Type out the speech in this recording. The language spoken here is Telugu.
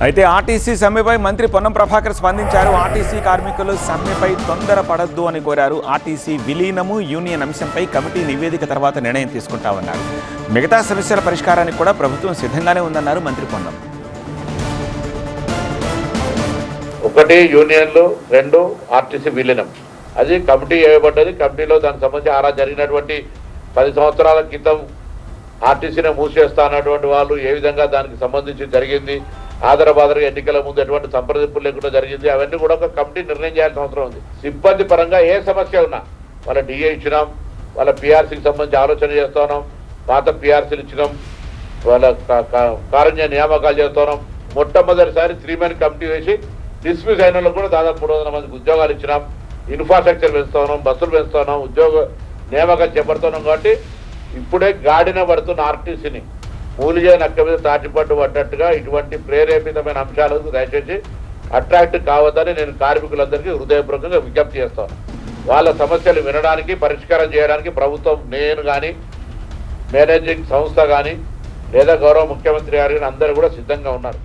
అయితే ఆర్టీసీ సమ్మెపై మంత్రి పొన్నం ప్రభాకర్ స్పందించారు. ఆర్టీసీ కార్మికులు సమ్మెపై తొందర పడొద్దు అని కోరారు. ఆర్టీసీ విలీనము యూనియన్ అంశంపై కమిటీ నివేదిక తర్వాత నిర్ణయం తీసుకుంటామన్నారు. మిగతా సమస్యల పరిష్కారానికి కూడా ప్రభుత్వం సిద్ధంగానే ఉందన్నారు మంత్రి పొన్నం. ఒకటి యూనియన్లు, రెండు ఆర్టీసీ విలీనం. అది కమిటీ వేయబడ్డది. కమిటీలో దానికి సంబంధించి ఆరా జరిగినటువంటి 10 సంవత్సరాల క్రితం ఆర్టీసీని మూసేస్తా అన్నటువంటి వాళ్ళు ఏ విధంగా దానికి సంబంధించి జరిగింది, ఆధారబాదరగా ఎన్నికల ముందు ఎటువంటి సంప్రదింపులు లేకుండా జరిగింది, అవన్నీ కూడా ఒక కమిటీ నిర్ణయం చేయాల్సిన అవసరం ఉంది. సిబ్బంది పరంగా ఏ సమస్య ఉన్నా వాళ్ళ డిఏ ఇచ్చినాం, వాళ్ళ పిఆర్సీకి సంబంధించి ఆలోచన చేస్తున్నాం, పాత పిఆర్సీలు ఇచ్చినాం, వాళ్ళ కారుణ్య నియామకాలు చేస్తున్నాం. మొట్టమొదటిసారి 3 మెన్ కమిటీ వేసి డిస్మిస్ అయిన వాళ్ళకు కూడా దాదాపు 300 మందికి ఉద్యోగాలు ఇచ్చినాం. ఇన్ఫ్రాస్ట్రక్చర్ పెంచుతున్నాం, బస్సులు పెంచుతున్నాం, ఉద్యోగ నియామకాలు చేపడుతున్నాం. కాబట్టి ఇప్పుడే గాడిన పడుతున్న ఆర్టీసీని మూలిజే నక్క మీద తాటిపట్టు పడ్డట్టుగా ఇటువంటి ప్రేరేపితమైన అంశాలకు దయచేసి అట్రాక్ట్ కావద్దని నేను కార్మికులందరికీ హృదయపూర్వకంగా విజ్ఞప్తి చేస్తాను. వాళ్ళ సమస్యలు వినడానికి, పరిష్కారం చేయడానికి ప్రభుత్వం, నేను కానీ, మేనేజింగ్ సంస్థ కానీ, లేదా గౌరవ ముఖ్యమంత్రి గారు కానీ అందరూ కూడా సిద్ధంగా ఉన్నారు.